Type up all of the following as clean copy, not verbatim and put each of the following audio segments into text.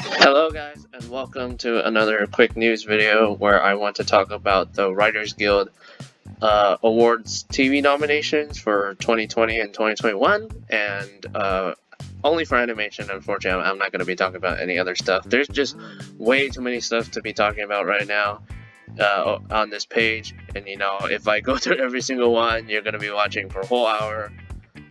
Hello guys, and welcome to another quick news video where I want to talk about the Writers Guild Awards TV nominations for 2020 and 2021, and only for animation. Unfortunately, I'm not going to be talking about any other stuff. There's just way too many stuff to be talking about right now on this page, and if I go through every single one, you're going to be watching for a whole hour.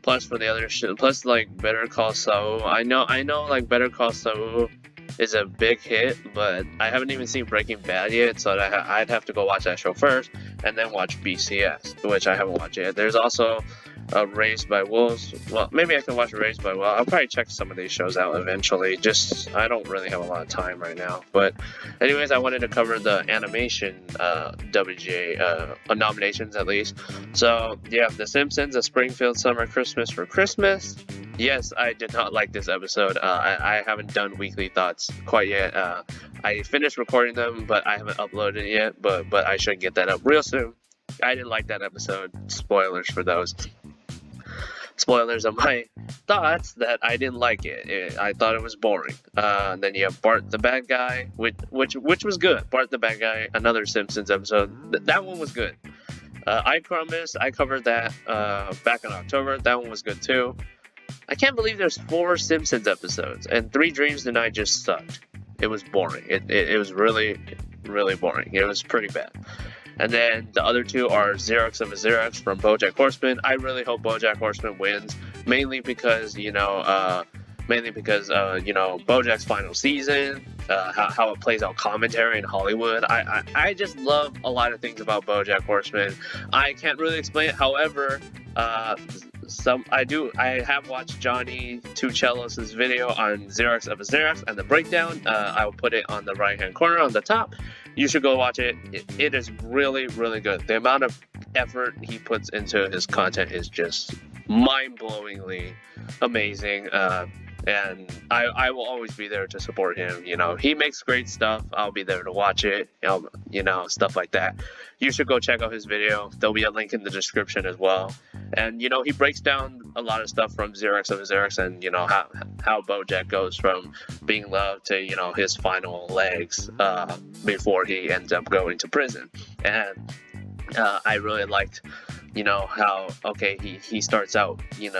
Plus for the other shit, plus like Better Call Saul. I know like Better Call Saul is a big hit, but I haven't even seen Breaking Bad yet, so I'd have to go watch that show first and then watch BCS, which I haven't watched yet. There's also Raised by Wolves. Well, maybe I can watch Raised by Wolves. I'll probably check some of these shows out eventually. Just I don't really have a lot of time right now. But anyways, I wanted to cover the animation WGA nominations at least. So yeah, The Simpsons, A Springfield Summer Christmas for Christmas. Yes, I did not like this episode. I haven't done weekly thoughts quite yet. I finished recording them, but I haven't uploaded it yet. But I should get that up real soon. I didn't like that episode. Spoilers for those. Spoilers of my thoughts that I didn't like it. I thought it was boring. Then you have Bart the Bad Guy, which was good. Bart the Bad Guy, another Simpsons episode. That one was good. Carumbus, I covered that back in October. That one was good too. I can't believe there's 4 Simpsons episodes, and 3 Dreams Tonight just sucked. It was boring. It was really, really boring. It was pretty bad. And then the other 2 are Xerox of a Xerox from BOJACK Horseman. I really hope BOJACK Horseman wins, mainly because BOJACK's final season, how it plays out commentary in Hollywood. I just love a lot of things about BOJACK Horseman. I can't really explain it. However, I have watched Johnny Tuchelos' video on Xerox of a Xerox and the breakdown. I will put it on the right hand corner on the top. You should go watch it. It is really, really good. The amount of effort he puts into his content is just mind-blowingly amazing. And I will always be there to support him. He makes great stuff. I'll be there to watch it. Stuff like that. You should go check out his video. There'll be a link in the description as well. And he breaks down a lot of stuff from Xerox of Xerox, and how BoJack goes from being loved to his final legs before he ends up going to prison. And I really liked how he starts out his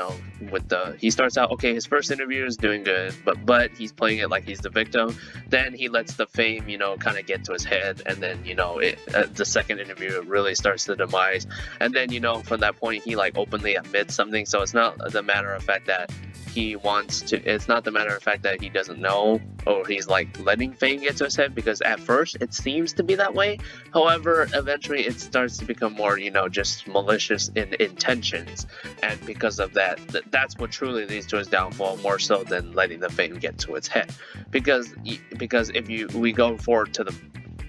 first interview is doing good, but he's playing it like he's the victim. Then he lets the fame kind of get to his head, and then the second interview really starts the demise. And then from that point he openly admits something, so it's not the matter of fact that it's not the matter of fact that he doesn't know, or he's letting fame get to his head, because at first it seems to be that way. However, eventually it starts to become more just malicious in intentions, and because of that, that's what truly leads to his downfall, more so than letting the fame get to its head. Because if we go forward to the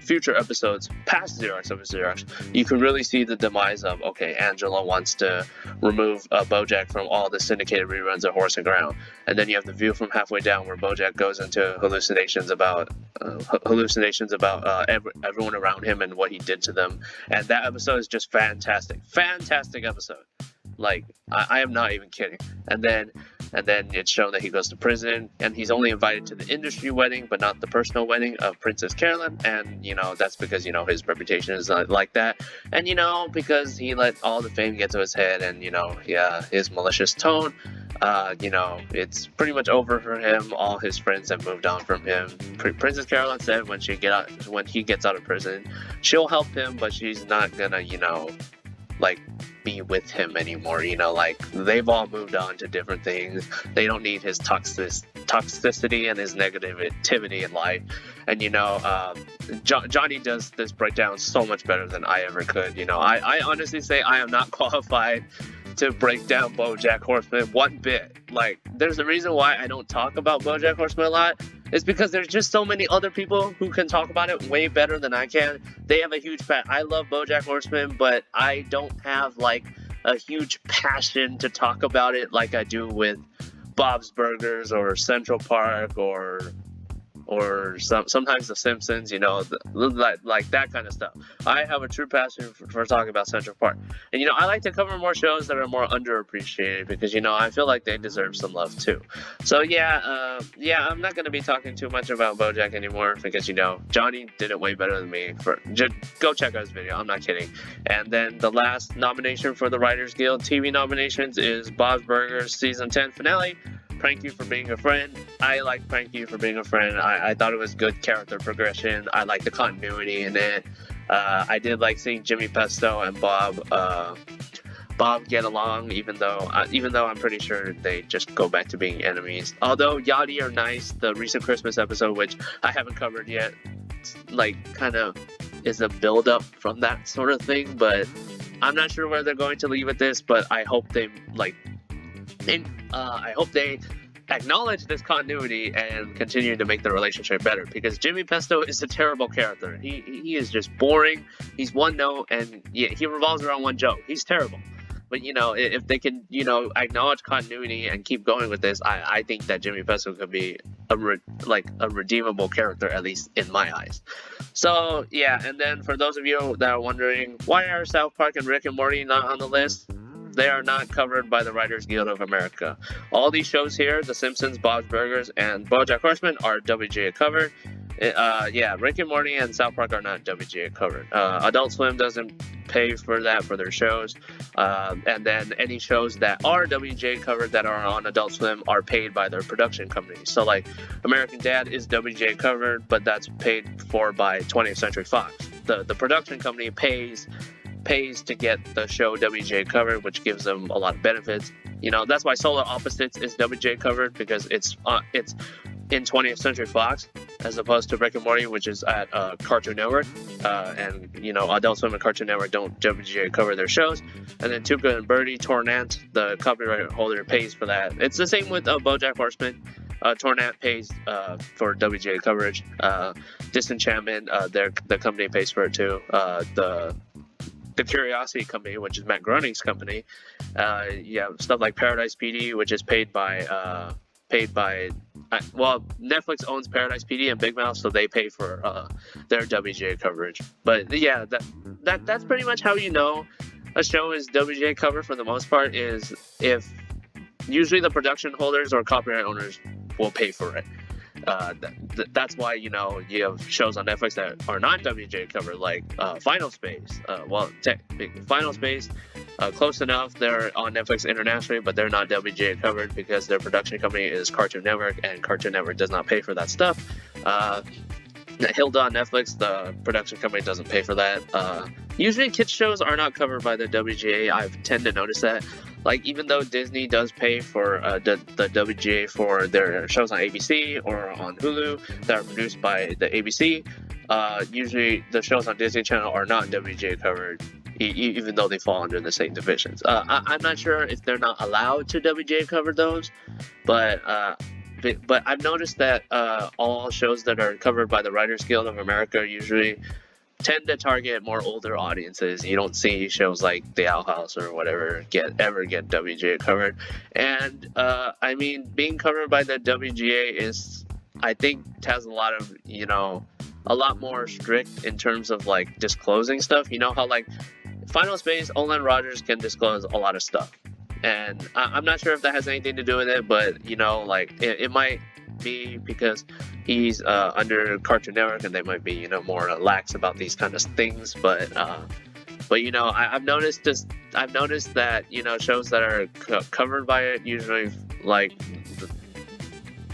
future episodes past Xerox of Xerox, you can really see the demise of Angela wants to remove BoJack from all the syndicated reruns of Horse and Ground, and then you have the view from halfway down where BoJack goes into hallucinations about everyone around him and what he did to them. And that episode is just fantastic episode. I am not even kidding. And then it's shown that he goes to prison, and he's only invited to the industry wedding, but not the personal wedding of Princess Carolyn. And that's because his reputation is not like that, and because he let all the fame get to his head, and his malicious tone. It's pretty much over for him. All his friends have moved on from him. Princess Carolyn said when he gets out of prison, she'll help him, but she's not gonna be with him anymore. They've all moved on to different things. They don't need his toxicity and his negativity in life. And Johnny does this breakdown so much better than I ever could. I honestly say I am not qualified to break down BoJack Horseman one bit. There's a reason why I don't talk about BoJack Horseman a lot. It's because there's just so many other people who can talk about it way better than I can. They have a huge I love BoJack Horseman, but I don't have a huge passion to talk about it like I do with Bob's Burgers or Central Park or or sometimes the Simpsons, you know, like that kind of stuff. I have a true passion for talking about Central Park, and you know, I like to cover more shows that are more underappreciated because you know I feel like they deserve some love too. So yeah, I'm not gonna be talking too much about BoJack anymore because you know Johnny did it way better than me. Just go check out his video. I'm not kidding. And then the last nomination for the Writers Guild TV nominations is Bob's Burgers season 10 finale. Prank You for Being a Friend. I like Prank You for Being a Friend. I thought it was good character progression. I like the continuity in it. I did like seeing Jimmy Pesto and Bob get along, even though I'm pretty sure they just go back to being enemies. Although Yachty Are Nice, the recent Christmas episode, which I haven't covered yet, like kind of is a build up from that sort of thing. But I'm not sure where they're going to leave with this. But I hope they I hope they acknowledge this continuity and continue to make the relationship better, because Jimmy Pesto is a terrible character. He is just boring. He's one note, and yeah, he revolves around one joke. He's terrible. But you know, if they can, you know, acknowledge continuity and keep going with this, I think that Jimmy Pesto could be a redeemable character, at least in my eyes. So yeah, and then for those of you that are wondering why are South Park and Rick and Morty not on the list, they are not covered by the Writers Guild of America. All these shows here, The Simpsons, Bob's Burgers, and BoJack Horseman, are WGA covered. Yeah, Rick and Morty and South Park are not WGA covered. Adult Swim doesn't pay for that for their shows. And then any shows that are WGA covered that are on Adult Swim are paid by their production companies. So like American Dad is WGA covered, but that's paid for by 20th Century Fox. The production company pays to get the show WGA covered, which gives them a lot of benefits. You know, that's why Solar Opposites is WGA covered, because it's in 20th Century Fox, as opposed to Rick and Morty, which is at Cartoon Network. And, you know, Adult Swim and Cartoon Network don't WGA cover their shows. And then Tuca and Birdie, Tornant, the copyright holder, pays for that. It's the same with BoJack Horseman. Tornant pays for WGA coverage. Disenchantment, the company pays for it too. The Curiosity Company, which is Matt Groening's company, yeah, stuff like Paradise PD, which is paid by well, Netflix owns Paradise PD and Big Mouth, so they pay for their WGA coverage. But yeah, that's pretty much how you know a show is WGA covered for the most part, is if usually the production holders or copyright owners will pay for it. That's why, you know, you have shows on Netflix that are not WGA covered, like Final Space. Final Space, close enough. They're on Netflix internationally, but they're not WGA covered because their production company is Cartoon Network, and Cartoon Network does not pay for that stuff. Hilda on Netflix, the production company doesn't pay for that. Usually kids shows are not covered by the WGA. I tend to notice that. Like, even though Disney does pay for the WGA for their shows on ABC or on Hulu that are produced by the ABC, usually the shows on Disney Channel are not WGA covered, even though they fall under the same divisions. I'm not sure if they're not allowed to WGA cover those, but I've noticed that all shows that are covered by the Writers Guild of America usually tend to target more older audiences. You don't see shows like The Owl House or whatever ever get WGA covered. And I mean, being covered by the WGA is, I think, has a lot of, you know, a lot more strict in terms of like disclosing stuff. You know how like Final Space, Olan Rogers can disclose a lot of stuff. And I'm not sure if that has anything to do with it, but, you know, like, it might be because he's under Cartoon Network and they might be, you know, more lax about these kind of things. But you know, I've noticed that, you know, shows that are covered by it usually, like,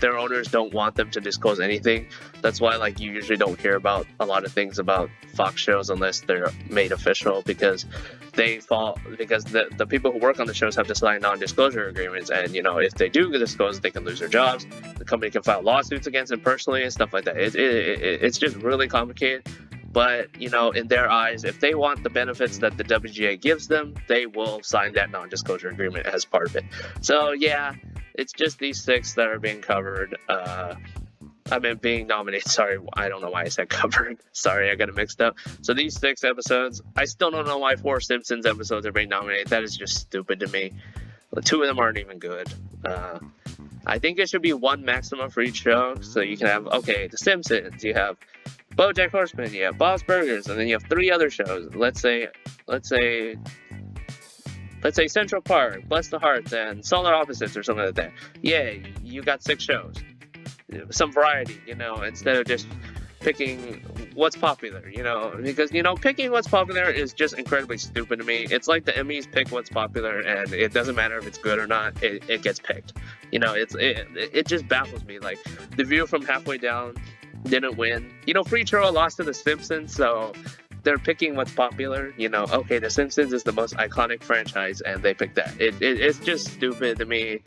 their owners don't want them to disclose anything. That's why, like, you usually don't hear about a lot of things about Fox shows unless they're made official, because the people who work on the shows have to sign non-disclosure agreements, and, you know, if they do disclose, they can lose their jobs. The company can file lawsuits against them personally and stuff like that. It's just really complicated. But, you know, in their eyes, if they want the benefits that the WGA gives them, they will sign that non-disclosure agreement as part of it. So, yeah, it's just these 6 that are being covered. I meant being nominated. Sorry, I don't know why I said covered. Sorry, I got it mixed up. So these 6 episodes, I still don't know why 4 Simpsons episodes are being nominated. That is just stupid to me. 2 of them aren't even good. I think it should be one maximum for each show. So you can have, okay, The Simpsons, you have BOJACK Horseman, you have Bob's Burgers, and then you have 3 other shows. Let's say Central Park, Bless the Hearts, and Solar Opposites or something like that. Yeah, you got 6 shows. Some variety, instead of just picking what's popular, because, picking what's popular is just incredibly stupid to me. It's like the Emmys pick what's popular, and it doesn't matter if it's good or not, it gets picked. It just baffles me. Like, The View from Halfway Down didn't win. Free Churro lost to The Simpsons, so they're picking what's popular. Okay, The Simpsons is the most iconic franchise, and they picked that. It's just stupid to me.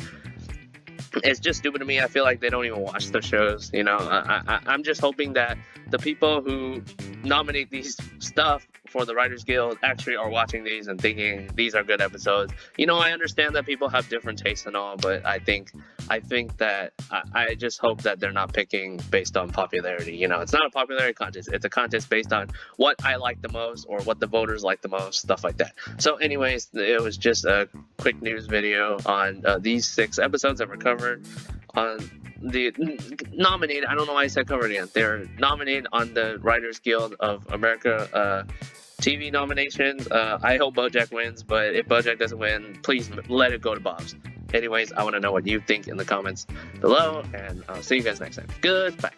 It's just stupid to me. I feel like they don't even watch the shows. I'm just hoping that the people who nominate these stuff for the Writers Guild actually are watching these and thinking these are good episodes. I understand that people have different tastes and all, but I think that I just hope that they're not picking based on popularity. It's not a popularity contest. It's a contest based on what I like the most or what the voters like the most, stuff like that. So anyways, it was just a quick news video on these 6 episodes that were covered on the nominated. I don't know why I said covered again. They're nominated on the Writers Guild of America TV nominations. I hope BoJack wins, but if BoJack doesn't win, please let it go to Bob's. Anyways, I want to know what you think in the comments below, and I'll see you guys next time. Goodbye.